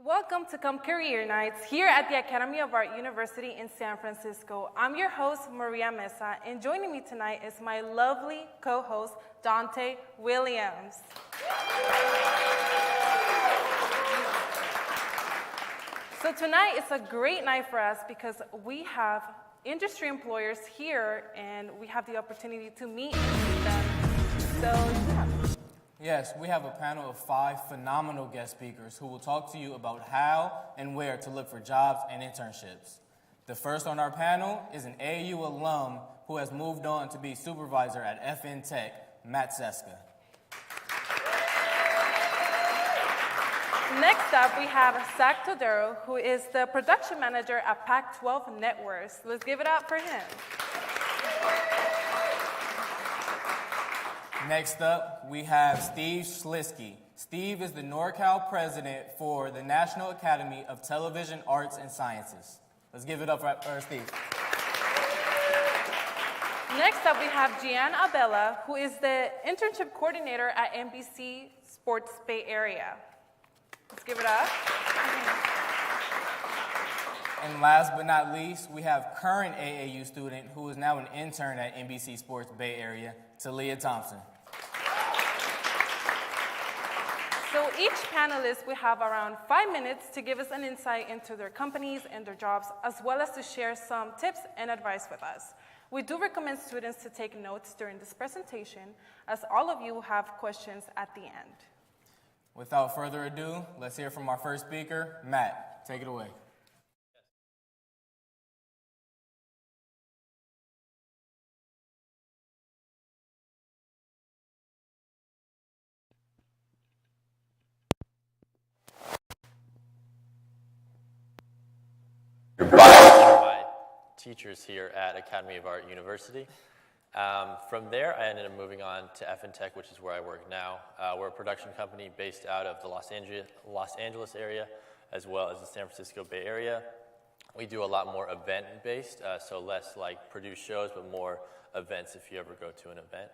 Welcome to Come Career Nights here at the Academy of Art University in San Francisco. I'm your host, Maria Mesa, and joining me tonight is my lovely co-host, Dante Williams. So tonight is a great night for us because we have industry employers here and we have the opportunity to meet them. So, yeah. Yes, we have a panel of 5 phenomenal guest speakers who will talk to you about how and where to look for jobs and internships. The first on our panel is an AAU alum who has moved on to be supervisor at FN Tech, Matt Seska. Next up, we have Zach Todero, who is the production manager at Pac-12 Networks. Let's give it up for him. Next up, we have Steve Schlisky. Steve is the NorCal president for the National Academy of Television Arts and Sciences. Let's give it up for Steve. Next up, we have Gian Abella, who is the internship coordinator at NBC Sports Bay Area. Let's give it up. And last but not least, we have current AAU student who is now an intern at NBC Sports Bay Area, Talia Thompson. So each panelist will have around 5 minutes to give us an insight into their companies and their jobs, as well as to share some tips and advice with us. We do recommend students to take notes during this presentation, as all of you will have questions at the end. Without further ado, let's hear from our first speaker, Matt. Take it away. My teachers here at Academy of Art University. From there, I ended up moving on to FN Tech, which is where I work now. We're a production company based out of the Los Angeles area, as well as the San Francisco Bay Area. We do a lot more event-based, so less like produce shows, but more events if you ever go to an event.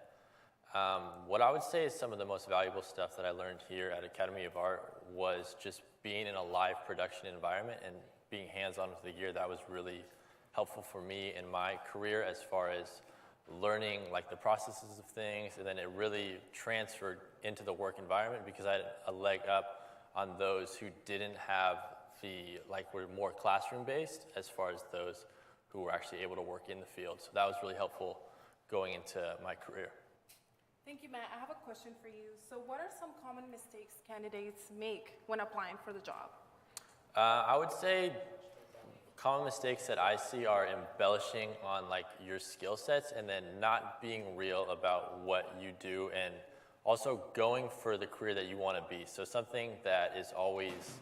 What I would say is some of the most valuable stuff that I learned here at Academy of Art was just being in a live production environment and being hands-on with the gear. That was really helpful for me in my career as far as learning like the processes of things, and then it really transferred into the work environment because I had a leg up on those who didn't have were more classroom based as far as those who were actually able to work in the field. So that was really helpful going into my career. Thank you, Matt. I have a question for you. So what are some common mistakes candidates make when applying for the job? I would say common mistakes that I see are embellishing on like your skill sets and then not being real about what you do, and also going for the career that you want to be. So something that is always,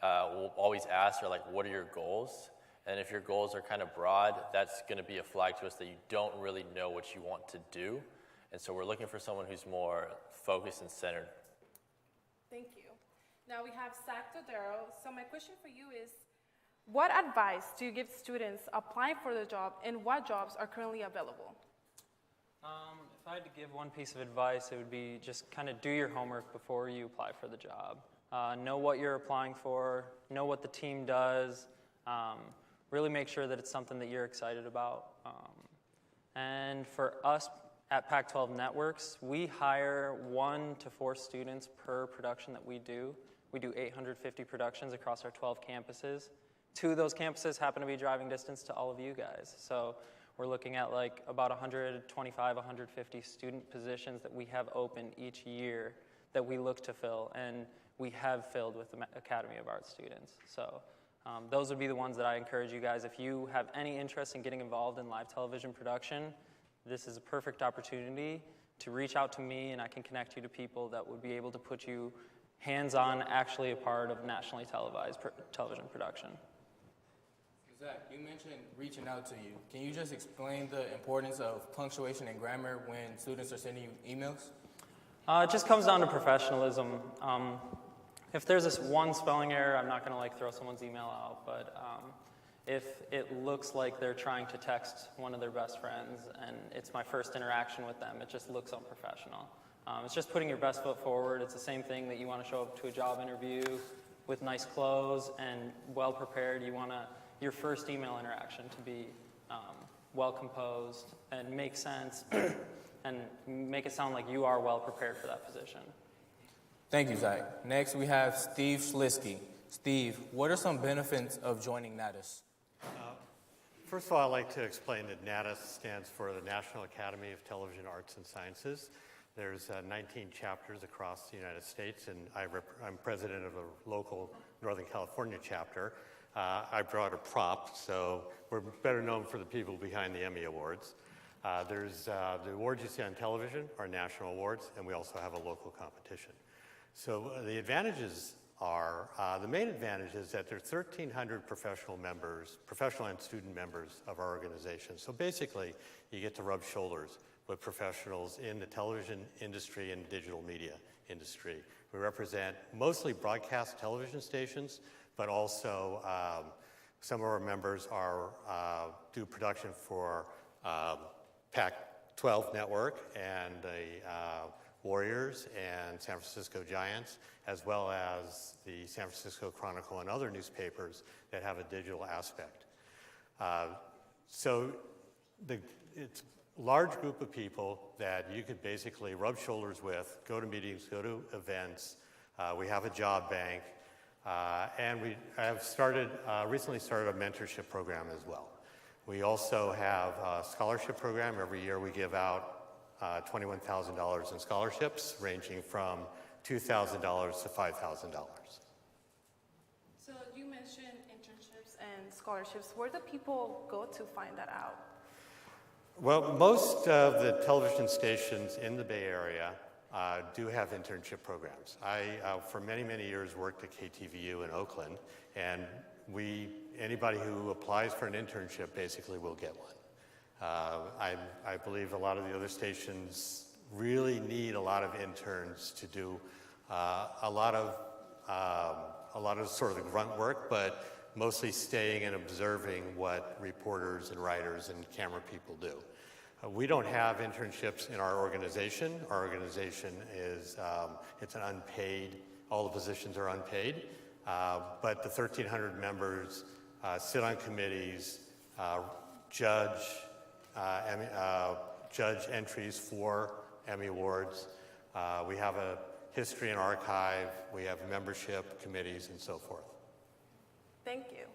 we'll always ask are like, what are your goals? And if your goals are kind of broad, that's going to be a flag to us that you don't really know what you want to do. And so we're looking for someone who's more focused and centered. Thank you. Now we have Zach Dodaro. So my question for you is, what advice do you give students applying for the job, and what jobs are currently available? If I had to give one piece of advice, it would be just kind of do your homework before you apply for the job. Know what you're applying for, know what the team does, really make sure that it's something that you're excited about. And for us at Pac-12 Networks, we hire 1 to 4 students per production that we do. We do 850 productions across our 12 campuses. 2 of those campuses happen to be driving distance to all of you guys. So we're looking at like about 125, 150 student positions that we have open each year that we look to fill, and we have filled with the Academy of Art students. So those would be the ones that I encourage you guys. If you have any interest in getting involved in live television production, this is a perfect opportunity to reach out to me, and I can connect you to people that would be able to put you hands-on, actually a part of nationally televised television production. Zach, you mentioned reaching out to you. Can you just explain the importance of punctuation and grammar when students are sending you emails? It just comes down to professionalism. If there's this one spelling error, I'm not going to like throw someone's email out, but if it looks like they're trying to text one of their best friends and it's my first interaction with them, it just looks unprofessional. It's just putting your best foot forward. It's the same thing that you want to show up to a job interview with nice clothes and well prepared. You want your first email interaction to be well composed and make sense and make it sound like you are well prepared for that position. Thank you, Zach. Next, we have Steve Schlisky. Steve, what are some benefits of joining Natus? First of all, I'd like to explain that Natus stands for the National Academy of Television Arts and Sciences. There's 19 chapters across the United States, and I'm president of a local Northern California chapter. I brought a prop, so we're better known for the people behind the Emmy Awards. There's the awards you see on television are national awards, and we also have a local competition. So the advantages are, the main advantage is that there's 1,300 professional and student members of our organization. So basically, you get to rub shoulders with professionals in the television industry and digital media industry. We represent mostly broadcast television stations, but also some of our members do production for Pac-12 Network and the Warriors and San Francisco Giants, as well as the San Francisco Chronicle and other newspapers that have a digital aspect. So it's a large group of people that you could basically rub shoulders with, go to meetings, go to events. We have a job bank, and we have recently started a mentorship program as well. We also have a scholarship program. Every year we give out $21,000 in scholarships, ranging from $2,000 to $5,000. So you mentioned internships and scholarships. Where do people go to find that out? Well, most of the television stations in the Bay Area do have internship programs. I, for many, many years, worked at KTVU in Oakland, and anybody who applies for an internship basically will get one. I believe a lot of the other stations really need a lot of interns to do a lot of sort of the grunt work, but mostly staying and observing what reporters and writers and camera people do. We don't have internships in our organization. Our organization is, it's an unpaid, all the positions are unpaid, but the 1,300 members sit on committees, judge entries for Emmy Awards. We have a history and archive, we have membership committees and so forth. Thank you.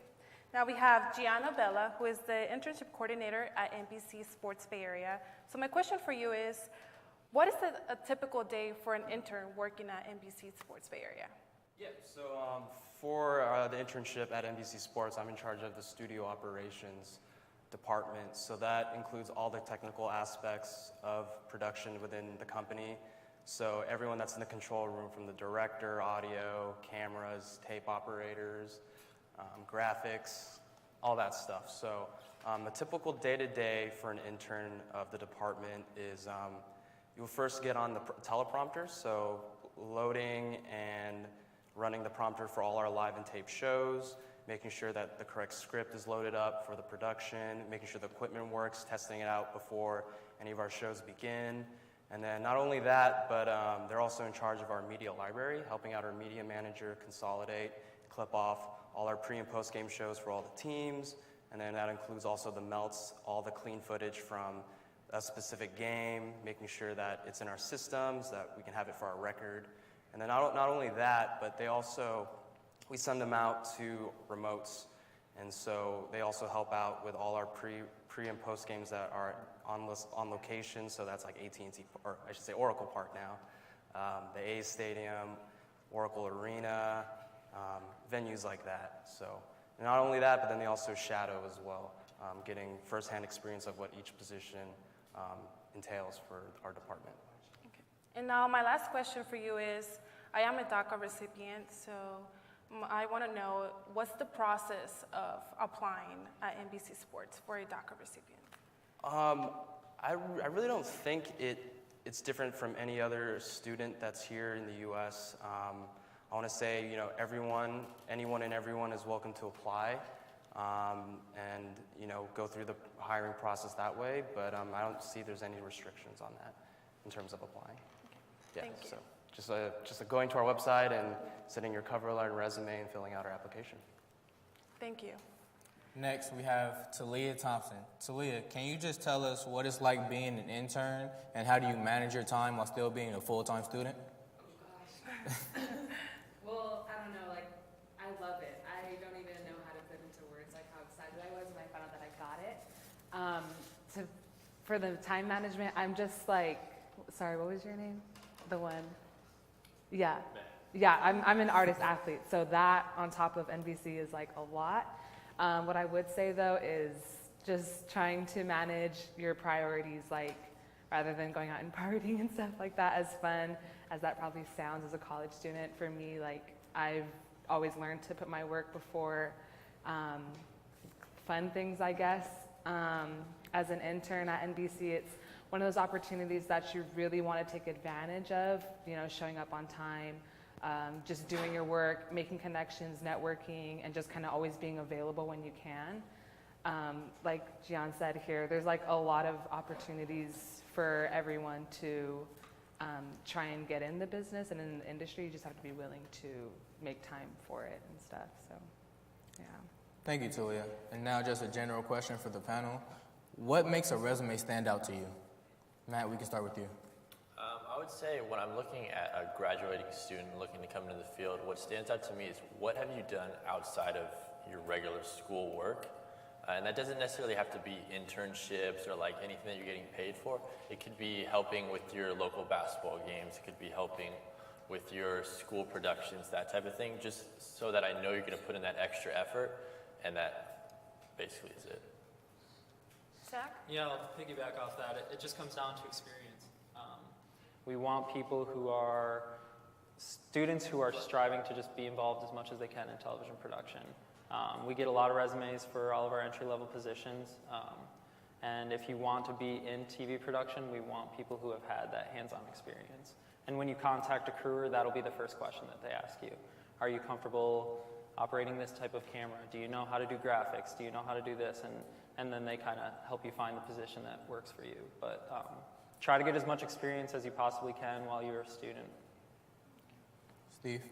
Now we have Gianna Bella, who is the internship coordinator at NBC Sports Bay Area. So my question for you is, what is a typical day for an intern working at NBC Sports Bay Area? Yeah, so for the internship at NBC Sports, I'm in charge of the studio operations department. So that includes all the technical aspects of production within the company. So everyone that's in the control room, from the director, audio, cameras, tape operators, graphics, all that stuff. So a typical day-to-day for an intern of the department is you'll first get on the teleprompter, so loading and running the prompter for all our live and tape shows, making sure that the correct script is loaded up for the production, making sure the equipment works, testing it out before any of our shows begin. And then not only that, but they're also in charge of our media library, helping out our media manager consolidate, clip off all our pre and post game shows for all the teams. And then that includes also the melts, all the clean footage from a specific game, making sure that it's in our systems, that we can have it for our record. And then not only that, but we send them out to remotes. And so they also help out with all our pre and post games that are on location. So that's like AT&T, or I should say Oracle Park now, the A's Stadium, Oracle Arena, venues like that. So not only that, but then they also shadow as well, getting firsthand experience of what each position entails for our department. Okay. And now my last question for you is, I am a DACA recipient, so I want to know, what's the process of applying at NBC Sports for a DACA recipient? I really don't think it's different from any other student that's here in the U.S. I want to say, anyone and everyone is welcome to apply, and go through the hiring process that way. But I don't see there's any restrictions on that in terms of applying. Okay. Thank you. So just going to our website and sending your cover letter and resume and filling out our application. Thank you. Next, we have Talia Thompson. Talia, can you just tell us what it's like being an intern, and how do you manage your time while still being a full-time student? Well, I don't know, I love it. I don't even know how to put into words how excited I was when I found out that I got it. For the time management, I'm just sorry, what was your name? The one. Yeah. Yeah, I'm an artist athlete, so that on top of NBC is a lot. What I would say though is just trying to manage your priorities, rather than going out and partying and stuff like that, as fun as that probably sounds as a college student. For me, I've always learned to put my work before fun things, I guess. As an intern at NBC, it's one of those opportunities that you really want to take advantage of, showing up on time, just doing your work, making connections, networking, and just kind of always being available when you can. Like Gian said here, there's a lot of opportunities for everyone to try and get in the business and in the industry. You just have to be willing to make time for it and stuff, so yeah. Thank you, Talia. And now just a general question for the panel. What makes a resume stand out to you? Matt, we can start with you. I would say when I'm looking at a graduating student looking to come into the field, what stands out to me is what have you done outside of your regular school work? And that doesn't necessarily have to be internships or anything that you're getting paid for. It could be helping with your local basketball games. It could be helping with your school productions, that type of thing, just so that I know you're going to put in that extra effort, and that basically is it. Zach? Yeah, I'll piggyback off that. It just comes down to experience. We want people students who are striving to just be involved as much as they can in television production. We get a lot of resumes for all of our entry-level positions. And if you want to be in TV production, we want people who have had that hands-on experience. And when you contact a crewer, that'll be the first question that they ask you. Are you comfortable operating this type of camera? Do you know how to do graphics? Do you know how to do this? And then they kind of help you find the position that works for you. But try to get as much experience as you possibly can while you're a student. Steve?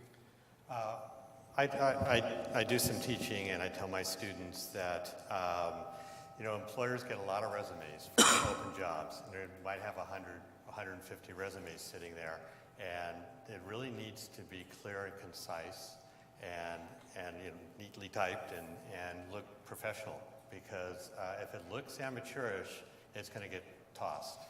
I do some teaching, and I tell my students that employers get a lot of resumes for open jobs, and they might have 100, 150 resumes sitting there, and it really needs to be clear and concise, and neatly typed, and look professional. Because if it looks amateurish, it's going to get tossed.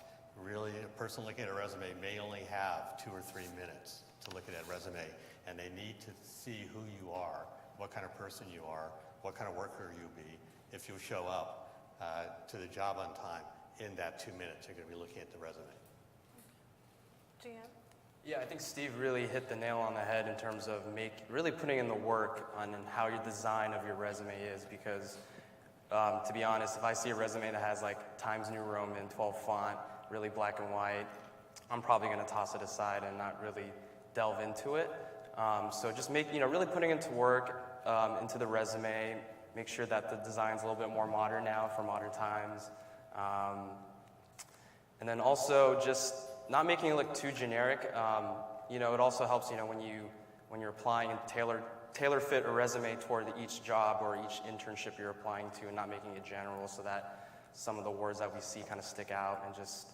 Really, a person looking at a resume may only have 2 or 3 minutes to look at that resume, and they need to see who you are, what kind of person you are, what kind of worker you'll be. If you show up to the job on time, in that 2 minutes, you're going to be looking at the resume. Gian? Yeah, I think Steve really hit the nail on the head in terms of really putting in the work on how your design of your resume is, because to be honest, if I see a resume that has like Times New Roman, 12 font, really black and white, I'm probably going to toss it aside and not really delve into it. So just really putting into work into the resume, make sure that the design's a little bit more modern now for modern times. And then also just not making it look too generic. It also helps, when you're applying and tailor fit a resume toward each job or each internship you're applying to, and not making it general so that some of the words that we see kind of stick out, and just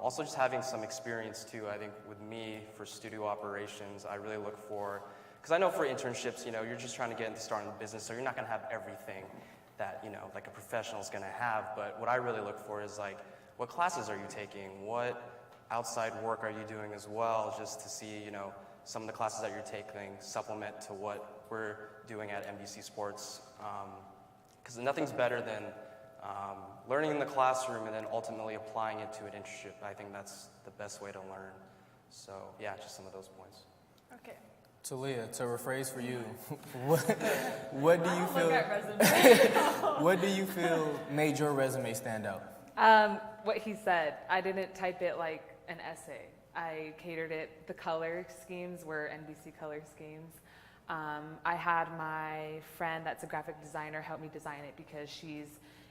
also just having some experience too. I think with me for studio operations, I really look for, because I know for internships, you're just trying to get into starting the business, so you're not going to have everything that, like a professional is going to have. But what I really look for is like, what classes are you taking? What outside work are you doing as well, just to see, some of the classes that you're taking supplement to what we're doing at NBC Sports. Because nothing's better than learning in the classroom and then ultimately applying it to an internship. I think that's the best way to learn. So yeah, just some of those points. Okay. Talia, to rephrase for you, what do you feel? Look at resume. What do you feel made your resume stand out? What he said, I didn't type it like an essay. I catered it, the color schemes were NBC color schemes. I had my friend that's a graphic designer help me design it, because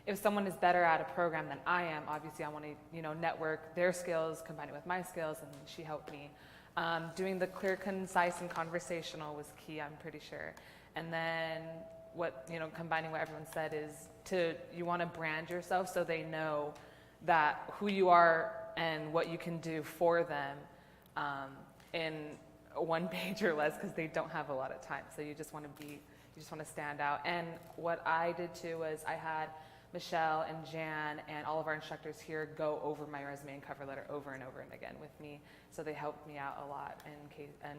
if someone is better at a program than I am, obviously I want to, network their skills, combine it with my skills, and she helped me. Doing the clear, concise, and conversational was key, I'm pretty sure. And then combining what everyone said is you want to brand yourself so they know that who you are and what you can do for them in one page or less, because they don't have a lot of time. So you just want to stand out. And what I did too was I had Michelle and Jan and all of our instructors here go over my resume and cover letter over and over and again with me. So they helped me out a lot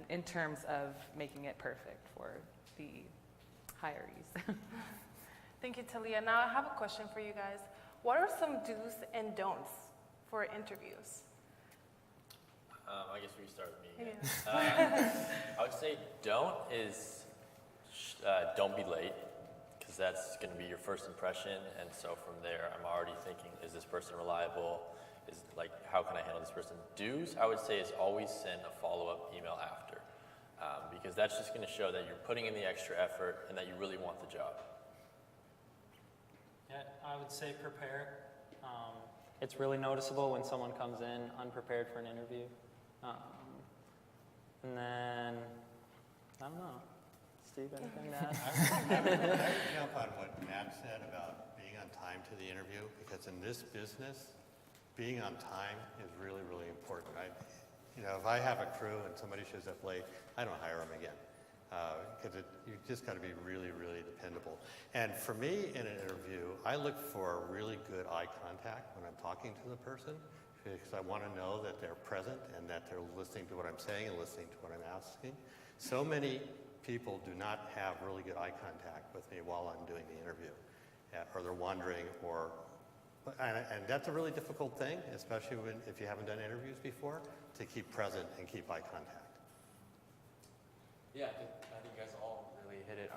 in terms of making it perfect for the hirees. Thank you, Talia. Now I have a question for you guys. What are some do's and don'ts for interviews? I guess we can start with me again. I would say don't be late, because that's going to be your first impression. And so from there, I'm already thinking, is this person reliable? How can I handle this person? Do's, I would say, is always send a follow-up email after, because that's just going to show that you're putting in the extra effort and that you really want the job. Yeah, I would say prepare. It's really noticeable when someone comes in unprepared for an interview. And then, I don't know. Steve, anything to add? I would jump on what Matt said about being on time to the interview, because in this business, being on time is really, really important. If I have a crew and somebody shows up late, I don't hire them again, because you just got to be really, really dependable. And for me, in an interview, I look for really good eye contact when I'm talking to the person, because I want to know that they're present and that they're listening to what I'm saying and listening to what I'm asking. So many people do not have really good eye contact with me while I'm doing the interview, or they're wondering, and that's a really difficult thing, especially if you haven't done interviews before, to keep present and keep eye contact. Yeah, I think you guys all really hit it.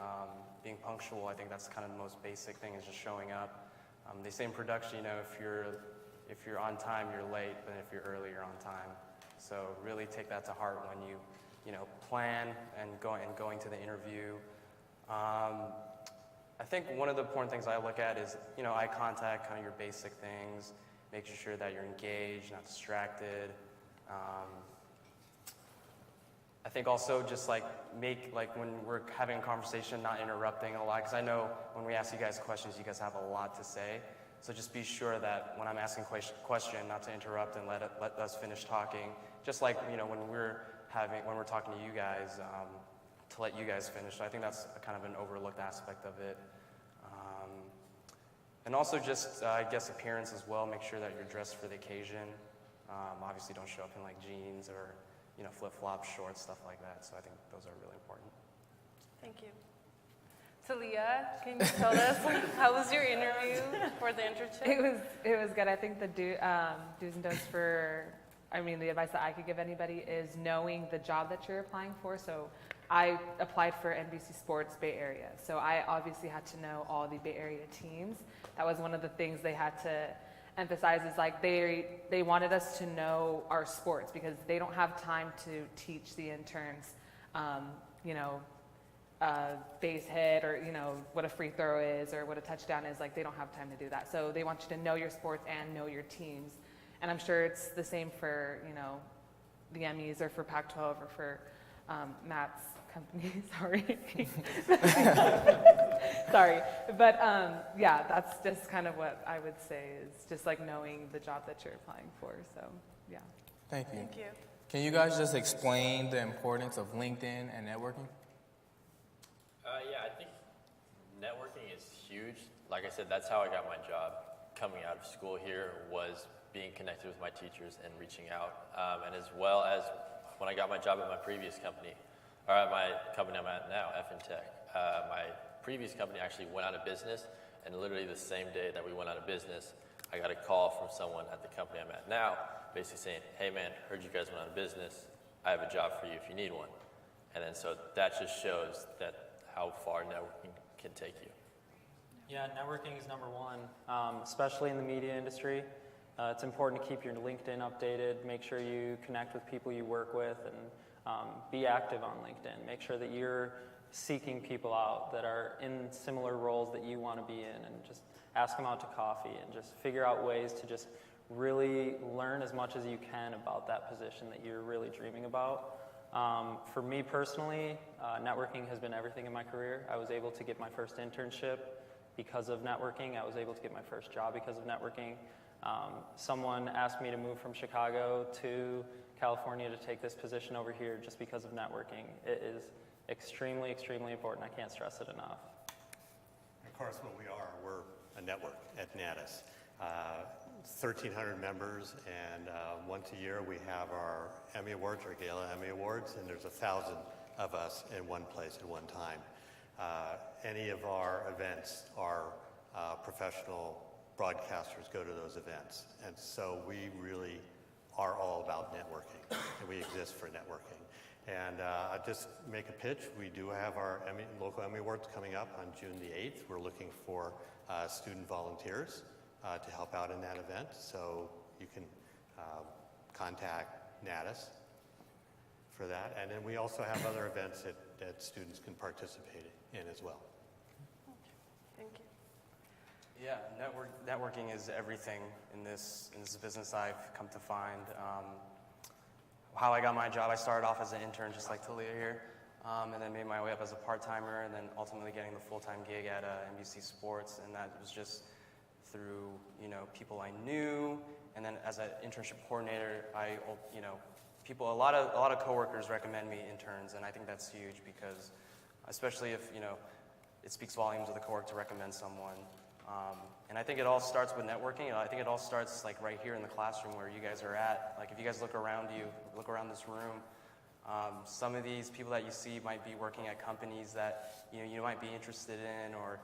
Being punctual, I think that's kind of the most basic thing, is just showing up. They say in production, if you're on time, you're late, but if you're early, you're on time. So really take that to heart when you plan and going to the interview. I think one of the important things I look at is, eye contact, kind of your basic things, making sure that you're engaged, not distracted. I think also just when we're having a conversation, not interrupting a lot, because I know when we ask you guys questions, you guys have a lot to say. So just be sure that when I'm asking question, not to interrupt and let us finish talking. Just like when we're talking to you guys, to let you guys finish. So I think that's kind of an overlooked aspect of it. And also just, I guess, appearance as well. Make sure that you're dressed for the occasion. Obviously, don't show up in jeans or flip-flops, shorts, stuff like that. So I think those are really important. Thank you. Talia, can you tell us how was your interview for the internship? It was good. I think the do's and don'ts the advice that I could give anybody is knowing the job that you're applying for. So I applied for NBC Sports Bay Area. So I obviously had to know all the Bay Area teams. That was one of the things they had to emphasize is they wanted us to know our sports because they don't have time to teach the interns, base hit or, what a free throw is or what a touchdown is. They don't have time to do that. So they want you to know your sports and know your teams. And I'm sure it's the same for, the Emmys or for Pac-12 or for Matt's company. Sorry. But yeah, that's just kind of what I would say is just knowing the job that you're applying for. So, yeah. Thank you. Thank you. Can you guys just explain the importance of LinkedIn and networking? Yeah, I think networking is huge. Like I said, that's how I got my job coming out of school here, was being connected with my teachers and reaching out. And as well as when I got my job at my previous company, or at my company I'm at now, FinTech, my previous company actually went out of business, and literally the same day that we went out of business, I got a call from someone at the company I'm at now, basically saying, hey man, heard you guys went out of business, I have a job for you if you need one. And then so that just shows that how far networking can take you. Yeah, networking is number one, especially in the media industry. It's important to keep your LinkedIn updated, make sure you connect with people you work with, and be active on LinkedIn. Make sure that you're seeking people out that are in similar roles that you want to be in, and just ask them out to coffee and just figure out ways to just really learn as much as you can about that position that you're really dreaming about. For me personally, networking has been everything in my career. I was able to get my first internship because of networking. I was able to get my first job because of networking. Someone asked me to move from Chicago to California to take this position over here just because of networking. It is extremely, extremely important. I can't stress it enough. Of course, we're a network at Natus. 1,300 members, and once a year we have our Emmy Awards, our Gala Emmy Awards, and there's 1,000 of us in one place at one time. Any of our events, our professional broadcasters go to those events, and so we really are all about networking, and we exist for networking. And I'll just make a pitch. We do have our local Emmy Awards coming up on June the 8th. We're looking for student volunteers to help out in that event, so you can contact Natus for that. And then we also have other events that students can participate in as well. Thank you. Yeah, networking is everything in this business, I've come to find. How I got my job, I started off as an intern, just like Talia here, and then made my way up as a part-timer, and then ultimately getting the full-time gig at NBC Sports, and that was just through people I knew, and then as an internship coordinator, a lot of coworkers recommend me interns, and I think that's huge because, especially if it speaks volumes of the coworker to recommend someone. And I think it all starts with networking. I think it all starts right here in the classroom where you guys are at. If you guys look around this room, some of these people that you see might be working at companies that you might be interested in, or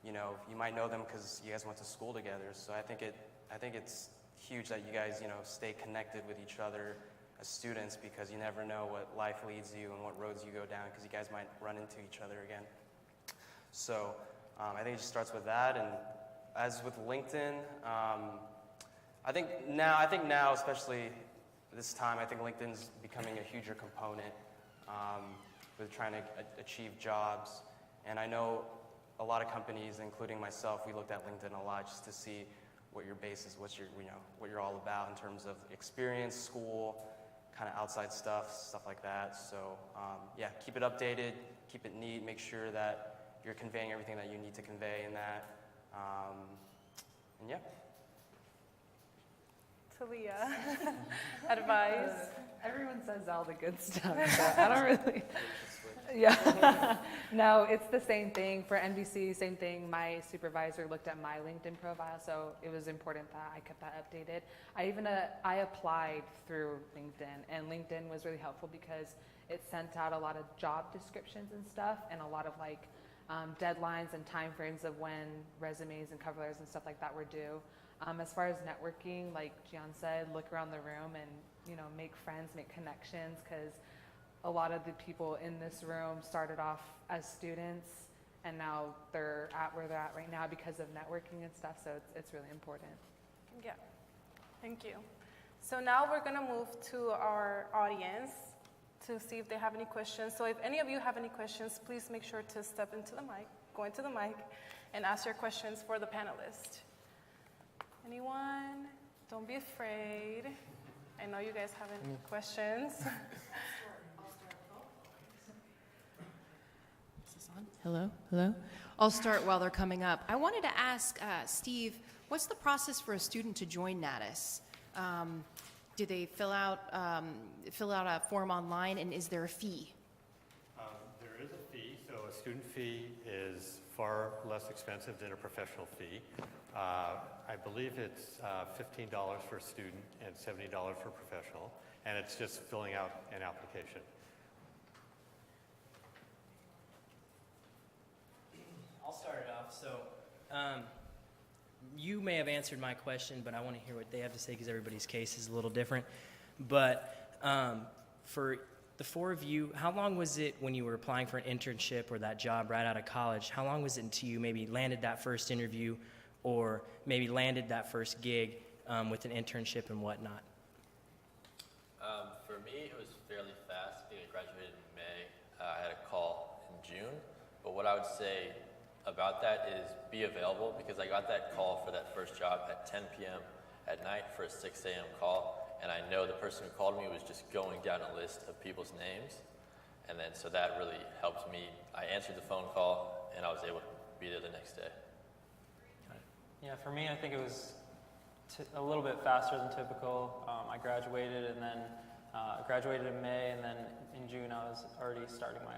you might know them because you guys went to school together. So I think it's huge that you guys stay connected with each other as students, because you never know what life leads you and what roads you go down, because you guys might run into each other again. So I think it just starts with that. And as with LinkedIn, I think now, especially this time, I think LinkedIn's becoming a huger component with trying to achieve jobs. And I know a lot of companies, including myself, we looked at LinkedIn a lot just to see what your base is, what you're all about in terms of experience, school, kind of outside stuff like that. So yeah, keep it updated, keep it neat, make sure that you're conveying everything that you need to convey in that. And yeah. Talia, advice? Everyone says all the good stuff, but I don't really. Yeah. No, it's the same thing for NBC, same thing. My supervisor looked at my LinkedIn profile, so it was important that I kept that updated. I applied through LinkedIn, and LinkedIn was really helpful because it sent out a lot of job descriptions and stuff, and a lot of like deadlines and time frames of when resumes and cover letters and stuff like that were due. As far as networking, like Gian said, look around the room and, you know, make friends, make connections, because a lot of the people in this room started off as students and now they're at where they're at right now because of networking and stuff, so it's really important. Yeah, thank you. So now we're gonna move to our audience to see if they have any questions. So if any of you have any questions, please make sure to step into the mic, go into the mic, and ask your questions for the panelists. Anyone? Don't be afraid. I know you guys have any questions. Hello, hello. I'll start while they're coming up. I wanted to ask Steve, what's the process for a student to join Natus? Do they fill out a form online, and is there a fee? There is a fee, so a student fee is far less expensive than a professional fee. I believe it's $15 for a student and $70 for a professional, and it's just filling out an application. I'll start it off. So you may have answered my question, but I want to hear what they have to say because everybody's case is a little different. But for the four of you, how long was it when you were applying for an internship or that job right out of college? How long was it until you maybe landed that first interview or maybe landed that first gig with an internship and whatnot? For me, it was fairly fast. I graduated in May. I had a call in June. But what I would say about that is be available, because I got that call for that first job at 10 p.m. at night for a 6 a.m. call. And I know the person who called me was just going down a list of people's names. And then so that really helped me. I answered the phone call and I was able to be there the next day. Yeah, for me, I think it was a little bit faster than typical. I graduated and then graduated in May, and then in June I was already starting my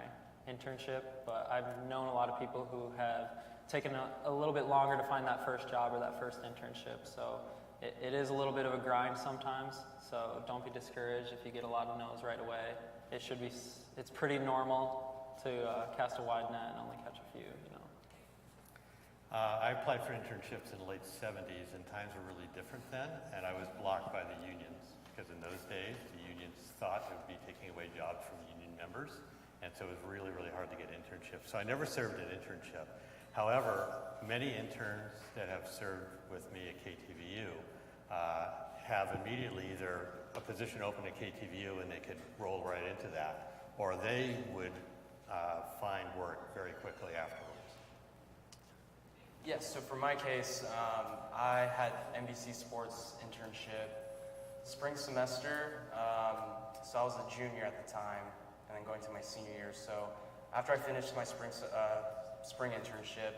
internship. But I've known a lot of people who have taken a little bit longer to find that first job or that first internship. So it is a little bit of a grind sometimes. So don't be discouraged if you get a lot of no's right away. It's pretty normal to cast a wide net and only catch a few, you know. I applied for internships in the late 70s, and times were really different then, and I was blocked by the unions, because in those days, the unions thought it would be taking away jobs from union members, and so it was really, really hard to get internships. So I never served an internship. However, many interns that have served with me at KTVU have immediately either a position open at KTVU and they could roll right into that, or they would find work very quickly afterwards. Yes, so for my case, I had NBC Sports internship spring semester, so I was a junior at the time, and then going to my senior year. So after I finished my spring internship,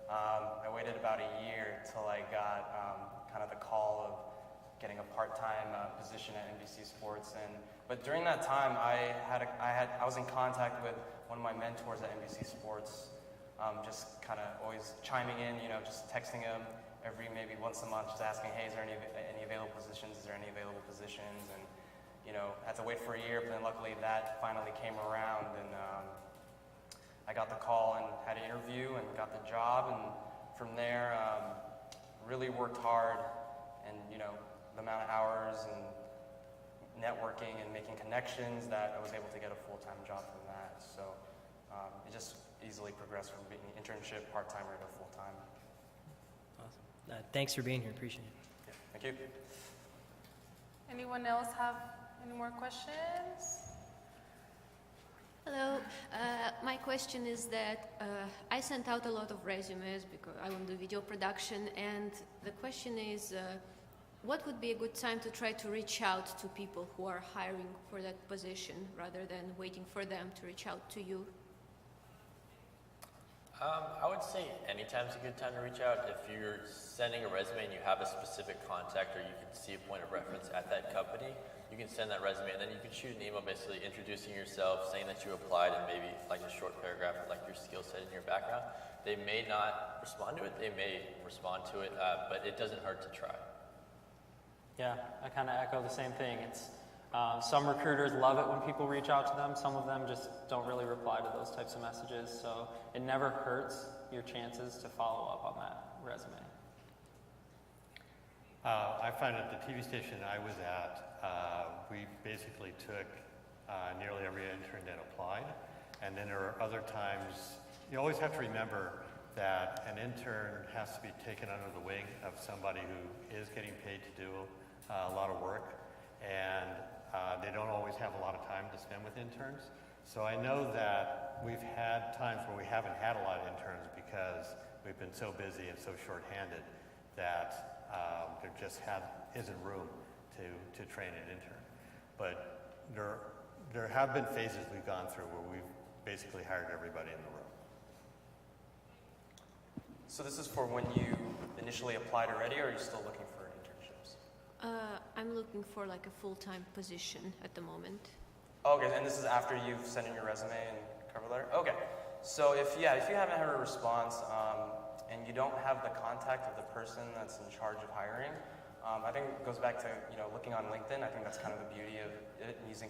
I waited about a year till I got kind of the call of getting a part-time position at NBC Sports. But during that time, I was in contact with one of my mentors at NBC Sports. Just kind of always chiming in, you know, just texting him maybe once a month, just asking, hey, is there any available positions? Is there any available positions? And, you know, had to wait for a year, but then luckily that finally came around, and I got the call and had an interview and got the job, and from there, really worked hard, and, you know, the amount of hours and networking and making connections that I was able to get a full-time job from that. So it just easily progressed from being an internship, part-timer to full-time. Awesome. Thanks for being here. Appreciate it. Yeah, thank you. Anyone else have any more questions? Hello. My question is that I sent out a lot of resumes because I want to do video production, and the question is, what would be a good time to try to reach out to people who are hiring for that position rather than waiting for them to reach out to you? I would say anytime's a good time to reach out. If you're sending a resume and you have a specific contact or you can see a point of reference at that company, you can send that resume and then you can shoot an email basically introducing yourself, saying that you applied and maybe like a short paragraph of like your skill set and your background. They may not respond to it, they may respond to it, but it doesn't hurt to try. Yeah, I kind of echo the same thing. It's some recruiters love it when people reach out to them. Some of them just don't really reply to those types of messages. So it never hurts your chances to follow up on that resume. I find at the TV station I was at, we basically took nearly every intern that applied. And then there are other times, you always have to remember that an intern has to be taken under the wing of somebody who is getting paid to do a lot of work. And they don't always have a lot of time to spend with interns. So I know that we've had times where we haven't had a lot of interns because we've been so busy and so short-handed that there just isn't room to train an intern. But there have been phases we've gone through where we've basically hired everybody in the room. So this is for when you initially applied already, or are you still looking for internships? I'm looking for like a full-time position at the moment. Okay, and this is after you've sent in your resume and cover letter? Okay. So if you haven't heard a response and you don't have the contact of the person that's in charge of hiring, I think it goes back to looking on LinkedIn. I think that's kind of the beauty of it, using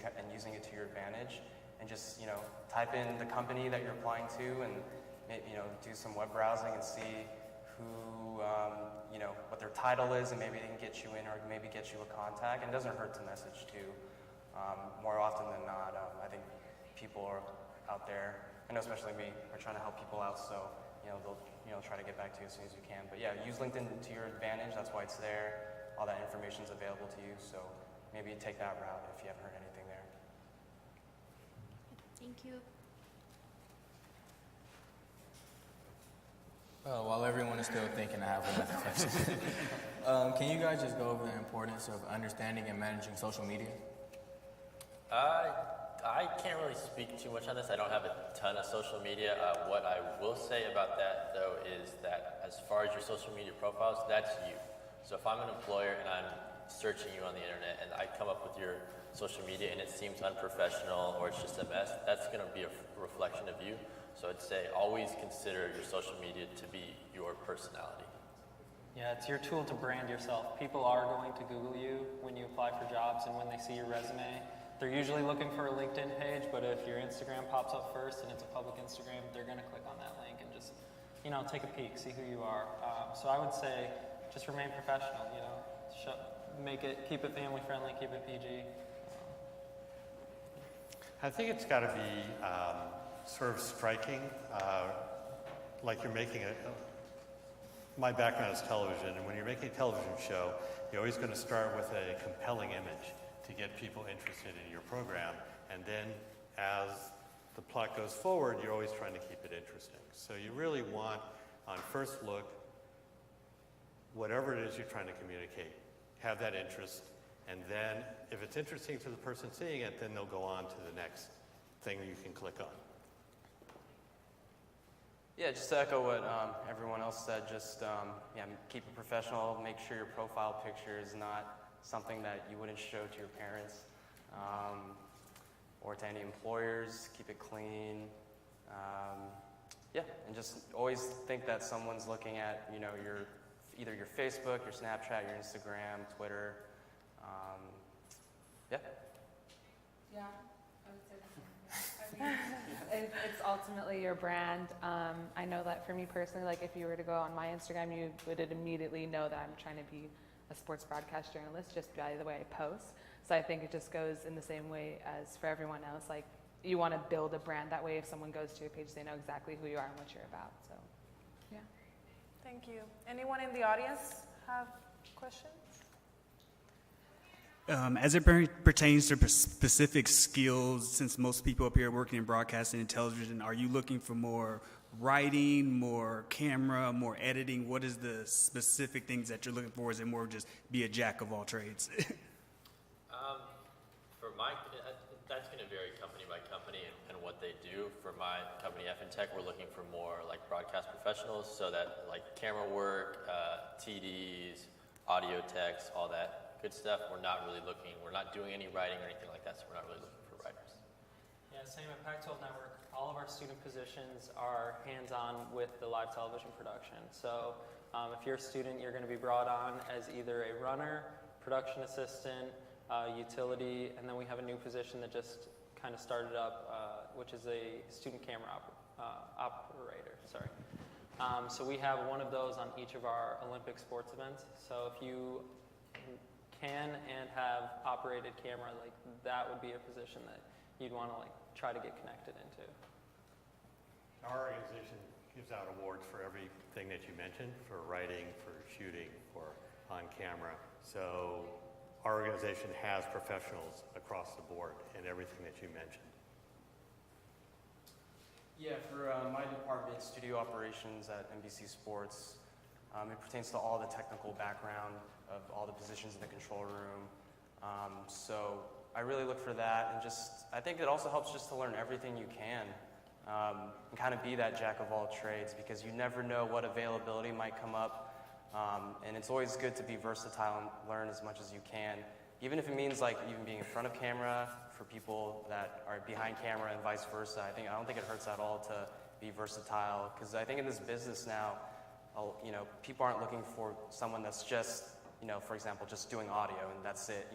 it to your advantage, and just type in the company that you're applying to, and maybe do some web browsing and see who what their title is, and maybe they can get you in or maybe get you a contact. And it doesn't hurt to message too. More often than not, I think people are out there, I know especially me, are trying to help people out, so they'll try to get back to you as soon as you can. But yeah, use LinkedIn to your advantage. That's why it's there. All that information is available to you, so maybe take that route if you haven't heard anything there. Thank you. While everyone is still thinking, I have another question. Can you guys just go over the importance of understanding and managing social media? I can't really speak too much on this. I don't have a ton of social media. What I will say about that, though, is that as far as your social media profiles, that's you. So if I'm an employer and I'm searching you on the internet and I come up with your social media and it seems unprofessional or it's just a mess, that's going to be a reflection of you. So I'd say always consider your social media to be your personality. Yeah, it's your tool to brand yourself. People are going to Google you when you apply for jobs and when they see your resume. They're usually looking for a LinkedIn page, but if your Instagram pops up first and it's a public Instagram, they're going to click on that link and just, take a peek, see who you are. So I would say just remain professional, keep it family friendly, keep it PG. I think it's got to be sort of striking, like you're making my background is television, and when you're making a television show, you're always going to start with a compelling image to get people interested in your program, and then as the plot goes forward, you're always trying to keep it interesting. So you really want, on first look, whatever it is you're trying to communicate, have that interest, and then if it's interesting to the person seeing it, then they'll go on to the next thing you can click on. Yeah, just to echo what everyone else said, just keep it professional, make sure your profile picture is not something that you wouldn't show to your parents or to any employers. Keep it clean. And just always think that someone's looking at either your Facebook, your Snapchat, your Instagram, Twitter. Yeah, I would say the same. I mean, it's ultimately your brand. I know that for me personally, like if you were to go on my Instagram, you would immediately know that I'm trying to be a sports broadcast journalist just by the way I post. So I think it just goes in the same way as for everyone else. Like you want to build a brand that way. If someone goes to your page, they know exactly who you are and what you're about. So, yeah. Thank you. Anyone in the audience have questions? As it pertains to specific skills, since most people up here are working in broadcasting and television, are you looking for more writing, more camera, more editing? What is the specific things that you're looking for? Is it more just be a jack of all trades? For my, that's going to vary company by company and what they do. For my company, FinTech, we're looking for more like broadcast professionals, so that like camera work, TDs, audio techs, all that good stuff. We're not doing any writing or anything like that, so we're not really looking for writers. Yeah, same at Pac-12 Network. All of our student positions are hands-on with the live television production. So if you're a student, you're going to be brought on as either a runner, production assistant, utility, and then we have a new position that just kind of started up, which is a student camera operator. Sorry. So we have one of those on each of our Olympic sports events. So if you can and have operated camera, like that would be a position that you'd want to like try to get connected into. Our organization gives out awards for everything that you mentioned, for writing, for shooting, for on camera. So our organization has professionals across the board in everything that you mentioned. Yeah, for my department, studio operations at NBC Sports, it pertains to all the technical background of all the positions in the control room. So I really look for that, and I think it also helps just to learn everything you can and kind of be that jack of all trades, because you never know what availability might come up. And it's always good to be versatile and learn as much as you can, even if it means like even being in front of camera for people that are behind camera and vice versa. I don't think it hurts at all to be versatile, because I think in this business now, people aren't looking for someone that's just, for example, just doing audio and that's it.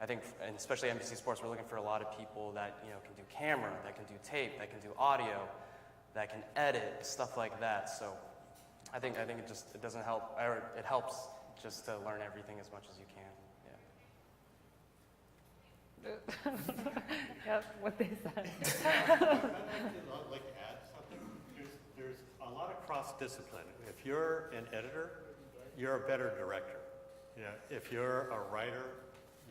I think, and especially NBC Sports, we're looking for a lot of people that can do camera, that can do tape, that can do audio, that can edit, stuff like that. So I think it doesn't help, or it helps just to learn everything as much as you can. Yep, what they said. I'd like to add something. There's a lot of cross-discipline. If you're an editor, you're a better director. If you're a writer,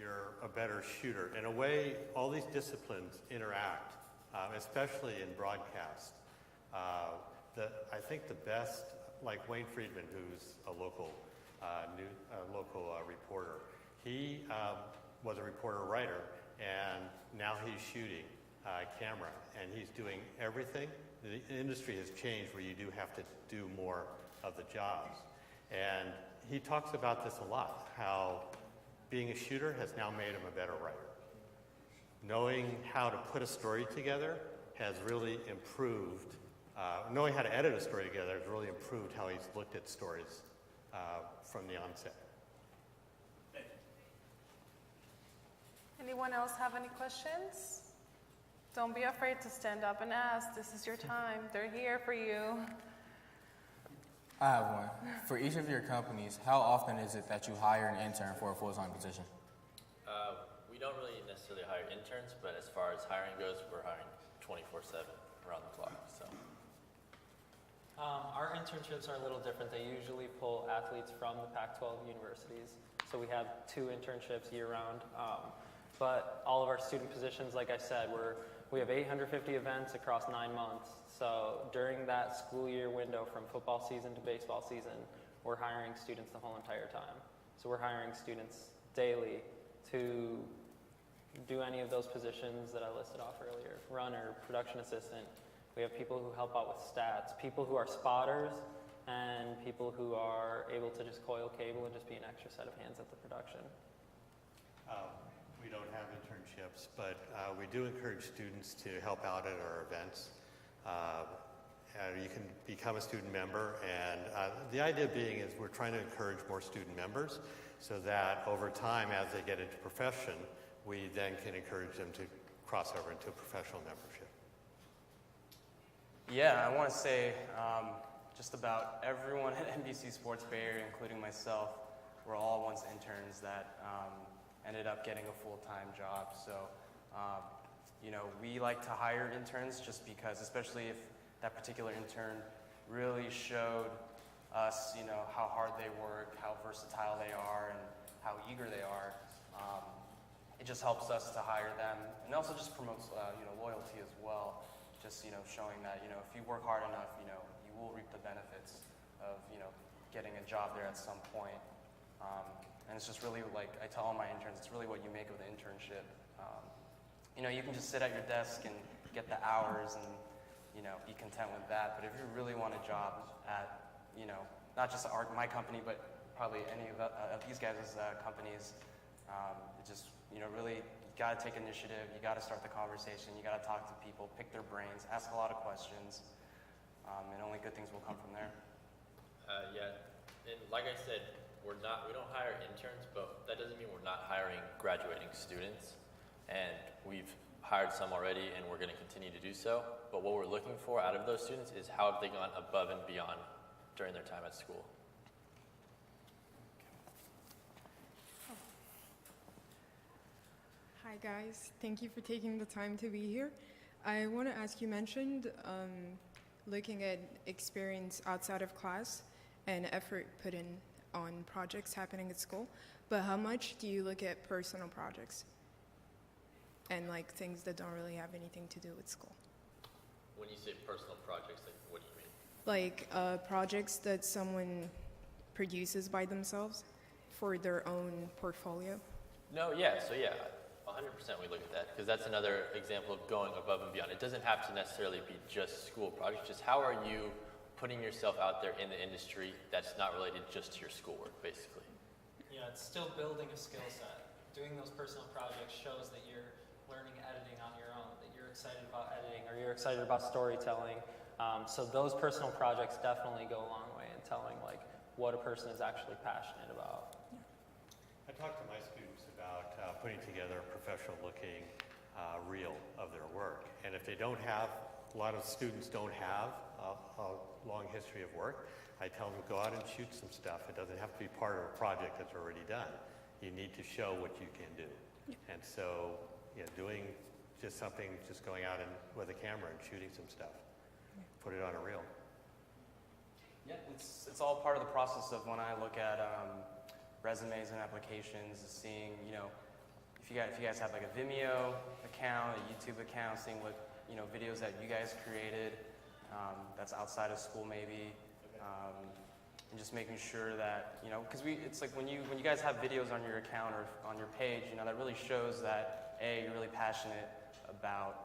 you're a better shooter. In a way, all these disciplines interact, especially in broadcast. I think the best, like Wayne Friedman, who's a local reporter, he was a reporter-writer, and now he's shooting camera, and he's doing everything. The industry has changed where you do have to do more of the jobs. And he talks about this a lot, how being a shooter has now made him a better writer. Knowing how to put a story together has really improved, knowing how to edit a story together has really improved how he's looked at stories from the onset. Anyone else have any questions? Don't be afraid to stand up and ask. This is your time. They're here for you. I have one. For each of your companies, how often is it that you hire an intern for a full-time position? We don't really necessarily hire interns, but as far as hiring goes, we're hiring 24/7 around the clock. So. Our internships are a little different. They usually pull athletes from the Pac-12 universities. So we have 2 internships year-round. But all of our student positions, like I said, we have 850 events across 9 months. So during that school year window from football season to baseball season, we're hiring students the whole entire time. So we're hiring students daily to do any of those positions that I listed off earlier. Runner, production assistant. We have people who help out with stats, people who are spotters, and people who are able to just coil cable and just be an extra set of hands at the production. We don't have internships, but we do encourage students to help out at our events. You can become a student member, and the idea being is we're trying to encourage more student members so that over time, as they get into profession, we then can encourage them to cross over into professional membership. Yeah, I want to say just about everyone at NBC Sports Bay Area, including myself, were all once interns that ended up getting a full-time job. So, we like to hire interns just because, especially if that particular intern really showed us, how hard they work, how versatile they are, and how eager they are. It just helps us to hire them, and also just promotes loyalty as well. Just showing that if you work hard enough, you will reap the benefits of getting a job there at some point. And it's just really like I tell all my interns, it's really what you make of the internship. You can just sit at your desk and get the hours and be content with that. But if you really want a job at not just my company, but probably any of these guys' companies, it just really, you got to take initiative, you got to start the conversation, you got to talk to people, pick their brains, ask a lot of questions, and only good things will come from there. Yeah, and like I said, we don't hire interns, but that doesn't mean we're not hiring graduating students, and we've hired some already, and we're going to continue to do so. But what we're looking for out of those students is how have they gone above and beyond during their time at school. Hi guys, thank you for taking the time to be here. I want to ask, you mentioned looking at experience outside of class and effort put in on projects happening at school, but how much do you look at personal projects and like things that don't really have anything to do with school? When you say personal projects, like what do you mean? Like projects that someone produces by themselves for their own portfolio? No, yeah, so yeah, 100% we look at that, because that's another example of going above and beyond. It doesn't have to necessarily be just school projects, just how are you putting yourself out there in the industry that's not related just to your schoolwork, basically. Yeah, it's still building a skill set. Doing those personal projects shows that you're learning editing on your own, that you're excited about editing, or you're excited about storytelling. So those personal projects definitely go a long way in telling like what a person is actually passionate about. I talk to my students about putting together a professional-looking reel of their work. And if they don't have, a lot of students don't have a long history of work, I tell them go out and shoot some stuff. It doesn't have to be part of a project that's already done. You need to show what you can do. And so, doing just something, just going out and with a camera and shooting some stuff, put it on a reel. Yeah, it's all part of the process of when I look at resumes and applications, seeing, if you guys have like a Vimeo account, a YouTube account, seeing what, videos that you guys created that's outside of school maybe, and just making sure that, because it's like when you guys have videos on your account or on your page, that really shows that A, you're really passionate about,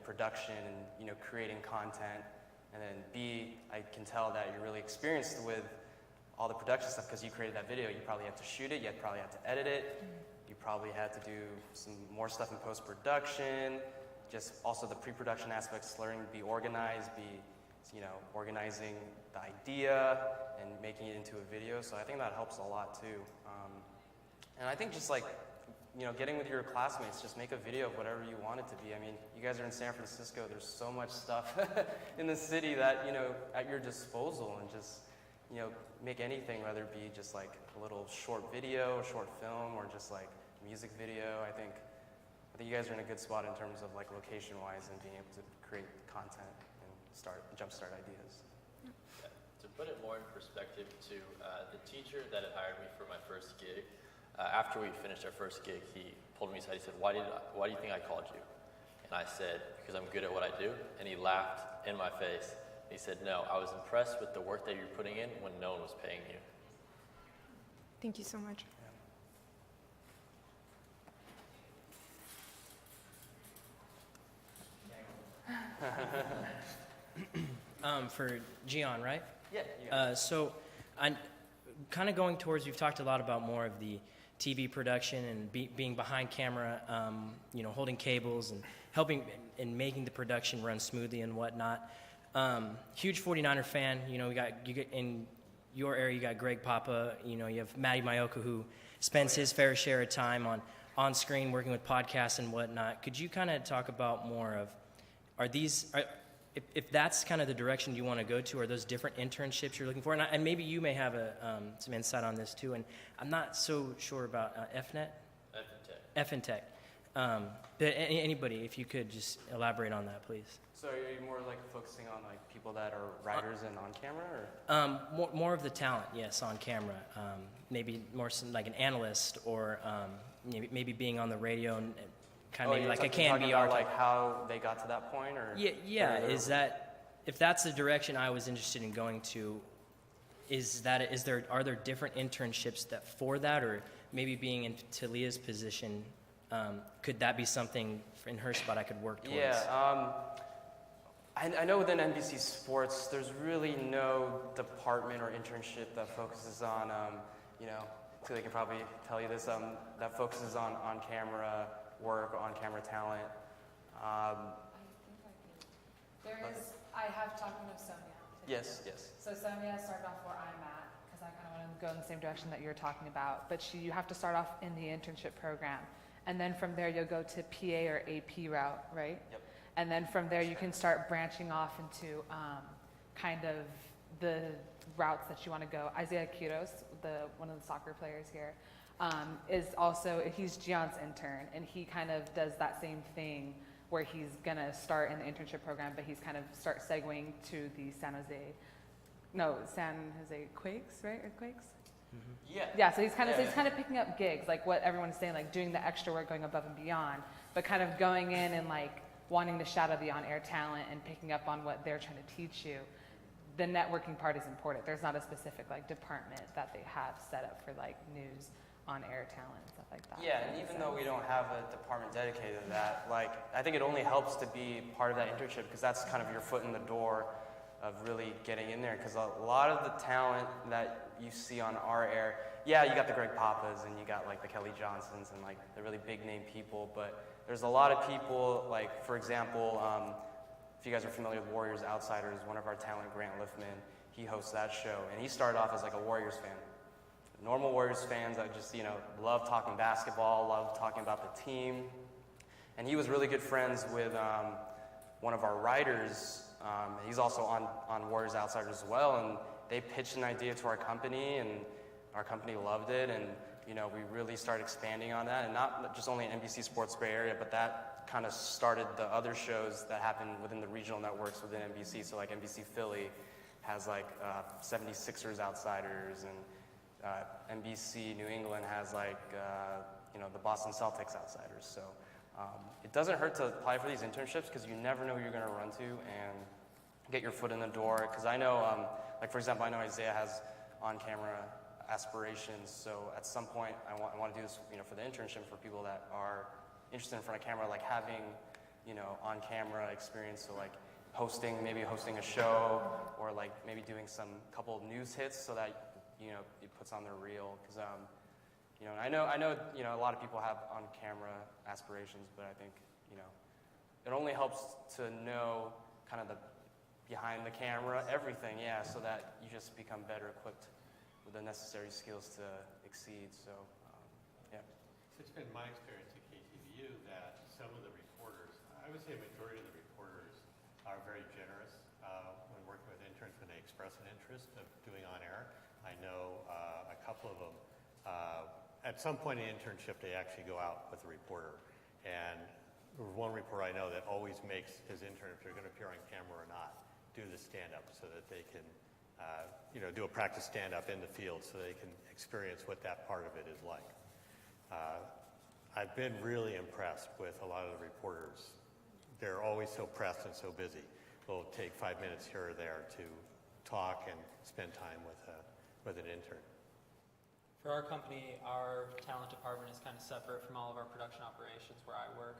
production and, creating content, and then B, I can tell that you're really experienced with all the production stuff because you created that video. You probably have to shoot it, you probably have to edit it, you probably had to do some more stuff in post-production, just also the pre-production aspects, learning to be organized, organizing the idea and making it into a video. So I think that helps a lot too. And I think just like, getting with your classmates, just make a video of whatever you want it to be. I mean, you guys are in San Francisco, there's so much stuff in the city that, at your disposal, and just, make anything, whether it be just like a little short video, short film, or just like music video. I think you guys are in a good spot in terms of like location-wise and being able to create content and jumpstart ideas. Yeah. To put it more in perspective to the teacher that had hired me for my first gig, after we finished our first gig, he pulled me aside. He said, why do you think I called you? And I said, because I'm good at what I do. And he laughed in my face. He said, no, I was impressed with the work that you're putting in when no one was paying you. Thank you so much. For Gian, right? Yeah. So I'm kind of going towards, we've talked a lot about more of the TV production and being behind camera, holding cables and helping and making the production run smoothly and whatnot. Huge 49er fan. You get in your area, you got Greg Papa, you have Matty Mayoka, who spends his fair share of time on screen working with podcasts and whatnot. Could you kind of talk about more of, if that's kind of the direction you want to go to, are those different internships you're looking for? And maybe you may have some insight on this too. And I'm not so sure about FNet? FNTech. But anybody, if you could just elaborate on that, please. So are you more like focusing on like people that are writers and on camera, or? More of the talent, yes, on camera. Maybe more like an analyst or maybe being on the radio and kind Oh, of maybe you're like a talking Can about VR like type. how they got to that point, or Yeah. or- Is that if that's the direction I was interested in going to? Are there different internships for that, or maybe being in Talia's position, could that be something in her spot I could work towards? Yeah, I know within NBC Sports, there's really no department or internship that focuses on, you know, Talia can probably tell you this, that focuses on on-camera work or on-camera talent. I have talked with Sonia. Yes, yes. So Sonia started off where I'm at, because I kind of want to go in the same direction that you're talking about. But you have to start off in the internship program. And then from there, you'll go to PA or AP route, right? Yep. And then from there, you can start branching off into kind of the routes that you want to go. Isaiah Quiros, one of the soccer players here, he's Gion's intern, and he kind of does that same thing where he's going to start in the internship program, but he's kind of start segueing to the San Jose Quakes, right? Earthquakes? Yeah. Yeah, so he's kind of picking up gigs, like what everyone's saying, like doing the extra work, going above and beyond, but kind of going in and like wanting to shadow the on-air talent and picking up on what they're trying to teach you. The networking part is important. There's not a specific like department that they have set up for like news, on-air talent, and stuff like that. Yeah, and even though we don't have a department dedicated to that, like, I think it only helps to be part of that internship, because that's kind of your foot in the door of really getting in there, because a lot of the talent that you see on our air, yeah, you got the Greg Papas and you got like the Kelly Johnsons and like the really big name people, but there's a lot of people, like, for example, if you guys are familiar with Warriors Outsiders, one of our talent, Grant Liffman, he hosts that show, and he started off as like a Warriors fan. Normal Warriors fans that just, you know, love talking basketball, love talking about the team. And he was really good friends with one of our writers. He's also on Warriors Outsiders as well, and they pitched an idea to our company, and our company loved it, and, you know, we really started expanding on that, and not just only in NBC Sports Bay Area, but that kind of started the other shows that happen within the regional networks within NBC. So like NBC Philly has like 76ers Outsiders, and NBC New England has like, you know, the Boston Celtics Outsiders. So it doesn't hurt to apply for these internships, because you never know who you're going to run to and get your foot in the door. Because I know, like for example, I know Isaiah has on-camera aspirations. So at some point, I want to do this, you know, for the internship for people that are interested in front of camera, like having, you know, on-camera experience. So like maybe hosting a show, or like maybe doing some couple news hits, so that, you know, it puts on their reel. Because you know, I know, you know, a lot of people have on-camera aspirations, but I think, you know, it only helps to know kind of the behind the camera, everything, yeah, so that you just become better equipped with the necessary skills to exceed. So, yeah. It's been my experience at KTVU that some of the reporters, I would say a majority of the reporters, are very generous when working with interns, when they express an interest of doing on air. I know a couple of them, at some point in the internship, they actually go out with a reporter. And there was one reporter I know that always makes his intern, if they're going to appear on camera or not, do the stand-up so that they can, you know, do a practice stand-up in the field so they can experience what that part of it is like. I've been really impressed with a lot of the reporters. They're always so pressed and so busy. They'll take 5 minutes here or there to talk and spend time with an intern. For our company, our talent department is kind of separate from all of our production operations where I work.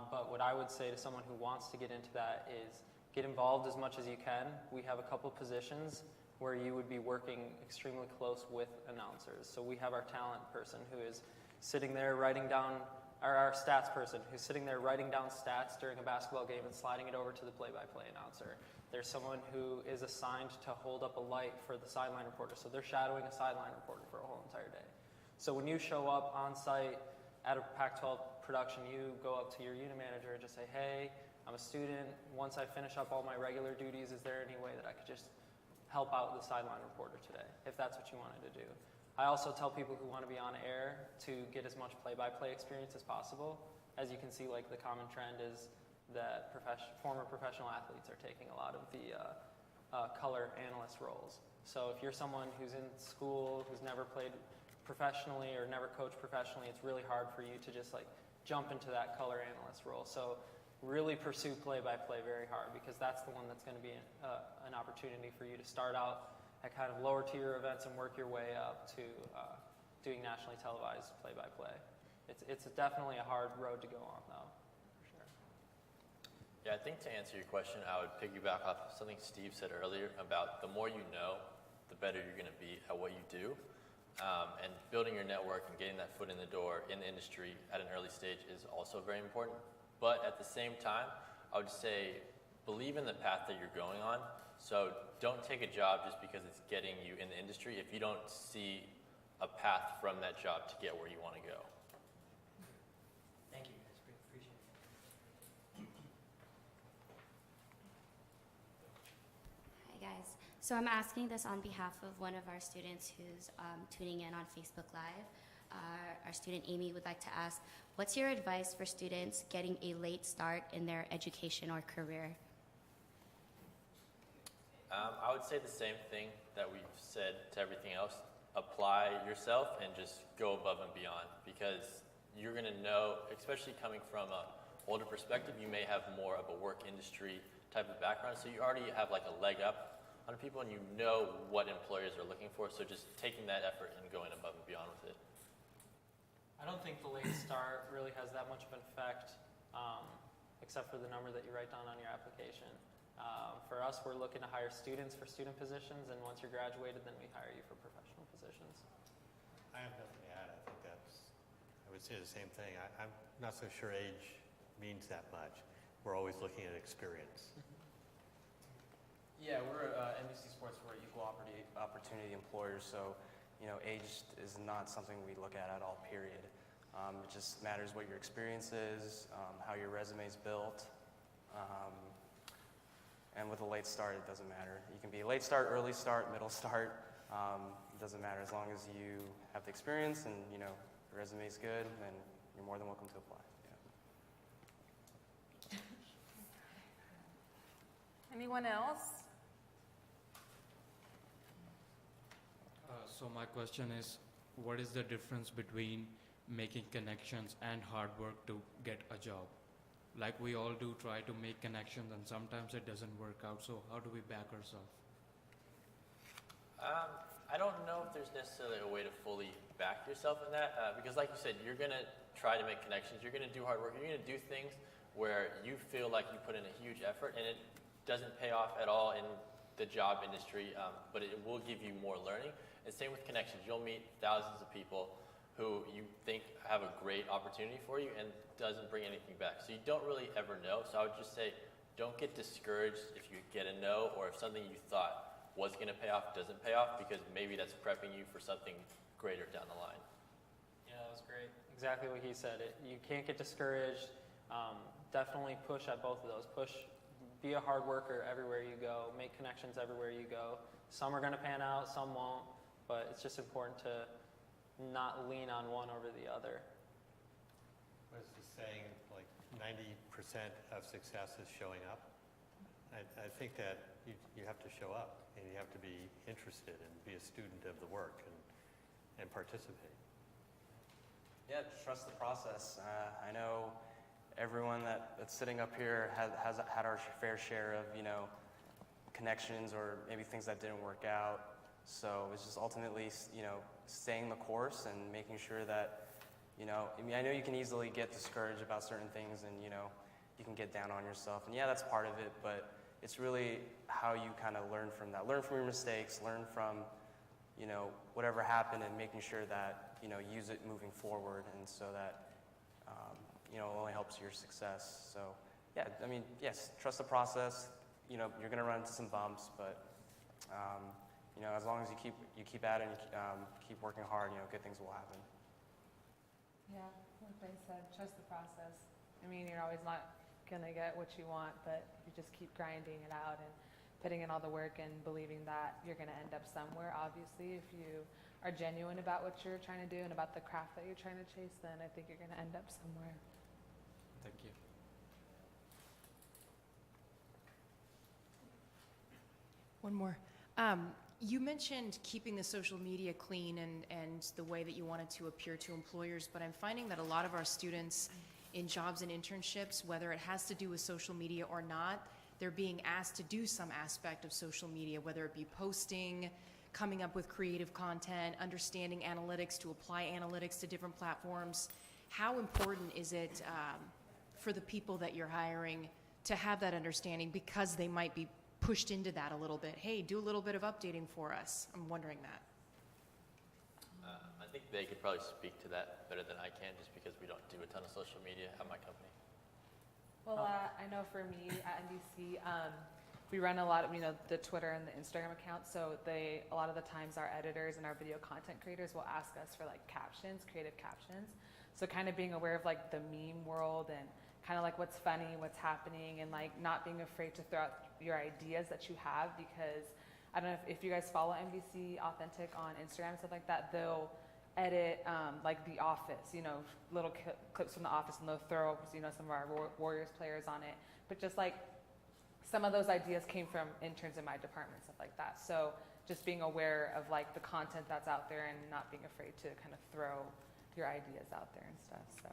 But what I would say to someone who wants to get into that is get involved as much as you can. We have a couple positions where you would be working extremely close with announcers. So we have our talent person who is sitting there writing down, or our stats person who's sitting there writing down stats during a basketball game and sliding it over to the play-by-play announcer. There's someone who is assigned to hold up a light for the sideline reporter. So they're shadowing a sideline reporter for a whole entire day. So when you show up on site at a Pac-12 production, you go up to your unit manager and just say, hey, I'm a student. Once I finish up all my regular duties, is there any way that I could just help out the sideline reporter today, if that's what you wanted to do? I also tell people who want to be on air to get as much play-by-play experience as possible. As you can see, like the common trend is that former professional athletes are taking a lot of the color analyst roles. So if you're someone who's in school, who's never played professionally or never coached professionally, it's really hard for you to just like jump into that color analyst role. So really pursue play-by-play very hard, because that's the one that's going to be an opportunity for you to start out at kind of lower tier events and work your way up to doing nationally televised play-by-play. It's definitely a hard road to go on, though, for sure. Yeah, I think to answer your question, I would piggyback off something Steve said earlier about the more you know, the better you're going to be at what you do. And building your network and getting that foot in the door in the industry at an early stage is also very important. But at the same time, I would say believe in the path that you're going on. So don't take a job just because it's getting you in the industry if you don't see a path from that job to get where you want to go. Thank you, guys. Appreciate it. Hi guys. So I'm asking this on behalf of one of our students who's tuning in on Facebook Live. Our student Amy would like to ask, what's your advice for students getting a late start in their education or career? I would say the same thing that we've said to everything else. Apply yourself and just go above and beyond, because you're going to know, especially coming from an older perspective, you may have more of a work industry type of background, so you already have like a leg up on people and you know what employers are looking for, so just taking that effort and going above and beyond with it. I don't think the late start really has that much of an effect, except for the number that you write down on your application. For us, we're looking to hire students for student positions, and once you're graduated, then we hire you for professional positions. I have nothing to add. I think I would say the same thing. I'm not so sure age means that much. We're always looking at experience. Yeah, we're NBC Sports. We're equal opportunity employers, so age is not something we look at all. Period. It just matters what your experience is, how your resume is built, and with a late start, it doesn't matter. You can be a late start, early start, middle start. It doesn't matter as long as you have the experience and your resume is good. Then you're more than welcome to apply. Yeah. Anyone else? So my question is, what is the difference between making connections and hard work to get a job? Like we all do try to make connections and sometimes it doesn't work out, so how do we back ourselves? I don't know if there's necessarily a way to fully back yourself in that, because like you said, you're going to try to make connections, you're going to do hard work, you're going to do things where you feel like you put in a huge effort and it doesn't pay off at all in the job industry, but it will give you more learning. And same with connections. You'll meet thousands of people who you think have a great opportunity for you and doesn't bring anything back. So you don't really ever know. So I would just say, don't get discouraged if you get a no, or if something you thought was going to pay off doesn't pay off, because maybe that's prepping you for something greater down the line. Yeah, that was great. Exactly what he said. You can't get discouraged. Definitely push at both of those. Be a hard worker everywhere you go. Make connections everywhere you go. Some are going to pan out, some won't. But it's just important to not lean on one over the other. What is the saying, like 90% of success is showing up? I think that you have to show up and you have to be interested and be a student of the work and participate. Yeah, trust the process. I know everyone that's sitting up here has had our fair share of connections or maybe things that didn't work out. So it's just ultimately, staying the course and making sure that, I know you can easily get discouraged about certain things and, you can get down on yourself. And yeah, that's part of it, but it's really how you kind of learn from that. Learn from your mistakes, learn from, whatever happened, and making sure that, use it moving forward, and so that, it only helps your success. So yeah, yes, trust the process. You're going to run into some bumps, but, as long as you keep at it and keep working hard, good things will happen. Yeah, like I said, trust the process. You're always not going to get what you want, but you just keep grinding it out and putting in all the work and believing that you're going to end up somewhere. Obviously, if you are genuine about what you're trying to do and about the craft that you're trying to chase, then I think you're going to end up somewhere. Thank you. One more. You mentioned keeping the social media clean and the way that you want it to appear to employers, but I'm finding that a lot of our students in jobs and internships, whether it has to do with social media or not, they're being asked to do some aspect of social media, whether it be posting, coming up with creative content, understanding analytics to apply analytics to different platforms. How important is it for the people that you're hiring to have that understanding, because they might be pushed into that a little bit? Hey, do a little bit of updating for us. I'm wondering that. I think they could probably speak to that better than I can, just because we don't do a ton of social media at my company. Well, I know for me at NBC, we run a lot of, the Twitter and the Instagram accounts. So a lot of the times our editors and our video content creators will ask us for like captions, creative captions. So kind of being aware of like the meme world and kind of like what's funny, what's happening, and like not being afraid to throw out your ideas that you have, because I don't know if you guys follow NBC Authentic on Instagram and stuff like that, they'll edit like The Office, little clips from The Office, and they'll throw some of our Warriors players on it. But just like some of those ideas came from interns in my department, stuff like that. So just being aware of like the content that's out there and not being afraid to kind of throw your ideas out there and stuff. So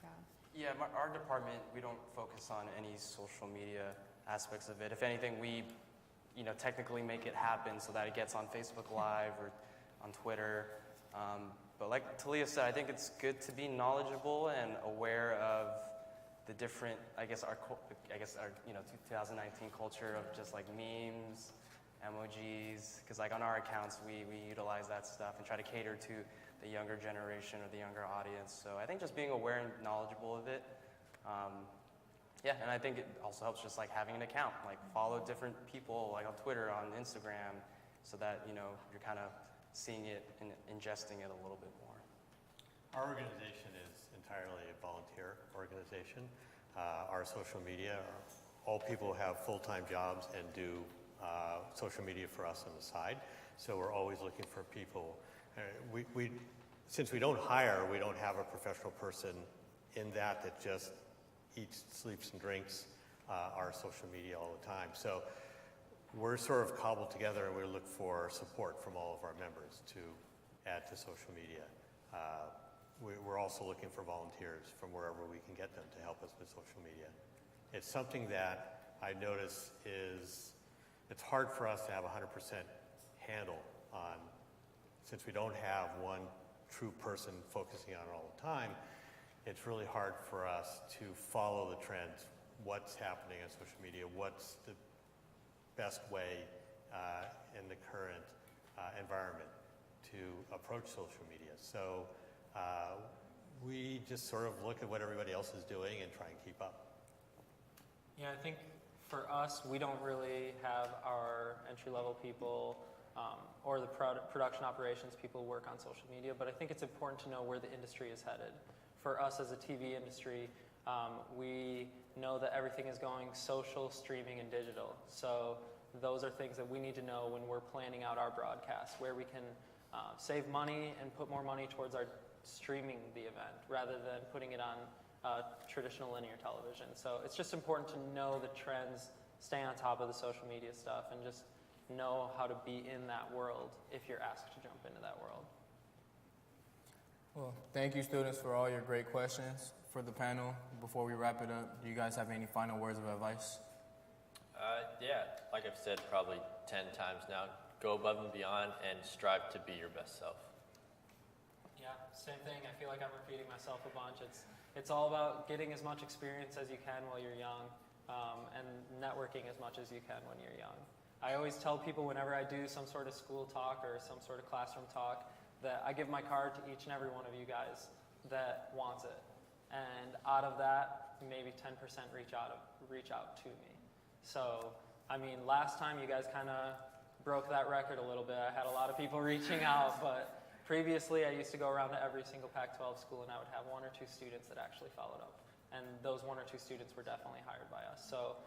yeah. Yeah, our department, we don't focus on any social media aspects of it. If anything, we, technically make it happen so that it gets on Facebook Live or on Twitter. But like Talia said, I think it's good to be knowledgeable and aware of the different, our 2019 culture of just like memes, emojis, because like on our accounts, we utilize that stuff and try to cater to the younger generation or the younger audience. So I think just being aware and knowledgeable of it. And I think it also helps just like having an account, like follow different people like on Twitter, on Instagram, so that, you're kind of seeing it and ingesting it a little bit more. Our organization is entirely a volunteer organization. Our social media, all people have full-time jobs and do social media for us on the side. So we're always looking for people. Since we don't hire, we don't have a professional person in that just eats, sleeps, and drinks our social media all the time. So we're sort of cobbled together, and we look for support from all of our members to add to social media. We're also looking for volunteers from wherever we can get them to help us with social media. It's something that I notice it's hard for us to have 100% handle on, since we don't have one true person focusing on it all the time. It's really hard for us to follow the trends, what's happening on social media, what's the best way in the current environment to approach social media. So we just sort of look at what everybody else is doing and try and keep up. Yeah, I think for us, we don't really have our entry-level people or the production operations people work on social media, but I think it's important to know where the industry is headed. For us as a TV industry, we know that everything is going social, streaming, and digital. So those are things that we need to know when we're planning out our broadcast, where we can save money and put more money towards our streaming the event rather than putting it on traditional linear television. So it's just important to know the trends, stay on top of the social media stuff, and just know how to be in that world if you're asked to jump into that world. Well, thank you, students, for all your great questions. For the panel, before we wrap it up, do you guys have any final words of advice? Like I've said probably 10 times now, go above and beyond and strive to be your best self. Yeah, same thing. I feel like I'm repeating myself a bunch. It's all about getting as much experience as you can while you're young, and networking as much as you can when you're young. I always tell people whenever I do some sort of school talk or some sort of classroom talk that I give my card to each and every one of you guys that wants it. And out of that, maybe 10% reach out to me. So, I mean, last time you guys kind of broke that record a little bit. I had a lot of people reaching out, but previously I used to go around to every single Pac-12 school and I would have 1 or 2 students that actually followed up. And those 1 or 2 students were definitely hired by us. So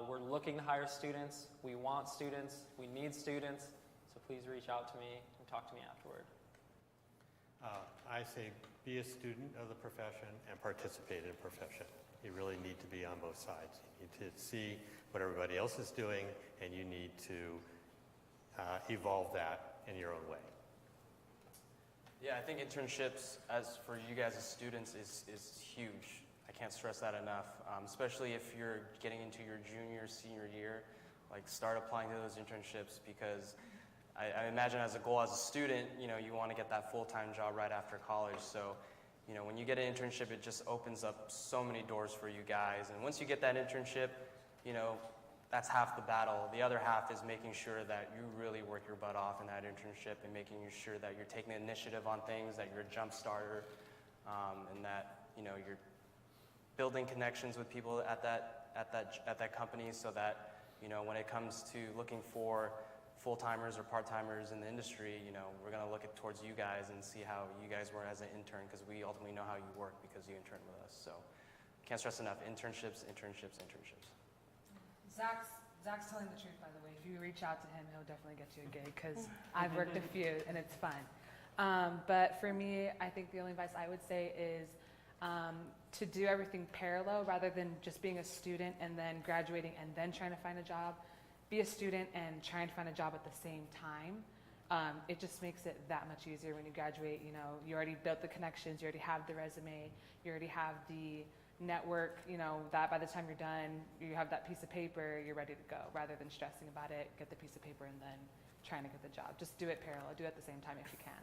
we're looking to hire students. We want students. We need students. So please reach out to me and talk to me afterward. I say be a student of the profession and participate in the profession. You really need to be on both sides. You need to see what everybody else is doing, and you need to evolve that in your own way. Yeah, I think internships, as for you guys as students, is huge. I can't stress that enough, especially if you're getting into your junior, senior year. Like, start applying to those internships, because I imagine as a goal as a student, you want to get that full-time job right after college. So, when you get an internship, it just opens up so many doors for you guys. And once you get that internship, that's half the battle. The other half is making sure that you really work your butt off in that internship and making sure that you're taking initiative on things, that you're a jump starter, and that you're building connections with people at that company, so that when it comes to looking for full-timers or part-timers in the industry, we're going to look towards you guys and see how you guys were as an intern, because we ultimately know how you work because you interned with us. So can't stress enough, internships, internships, internships. Zach's telling the truth, by the way. If you reach out to him, he'll definitely get you a gig, because I've worked a few and it's fun. But for me, I think the only advice I would say is to do everything parallel, rather than just being a student and then graduating and then trying to find a job. Be a student and try and find a job at the same time. It just makes it that much easier when you graduate. You already built the connections, you already have the resume, you already have the network, that by the time you're done, you have that piece of paper, you're ready to go, rather than stressing about it, get the piece of paper and then trying to get the job. Just do it parallel, do it at the same time if you can.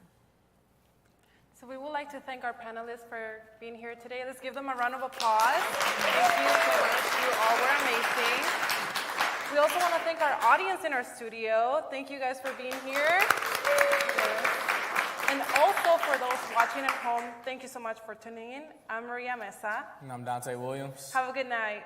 So we would like to thank our panelists for being here today. Let's give them a round of applause. Thank you so much. You all were amazing. We also want to thank our audience in our studio. Thank you guys for being here. And also for those watching at home, thank you so much for tuning in. I'm Maria Mesa. And I'm Dante Williams. Have a good night.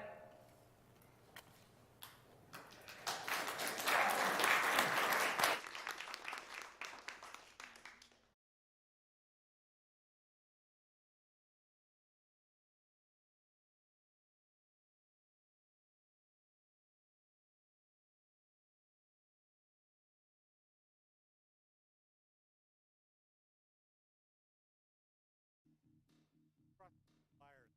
Fires.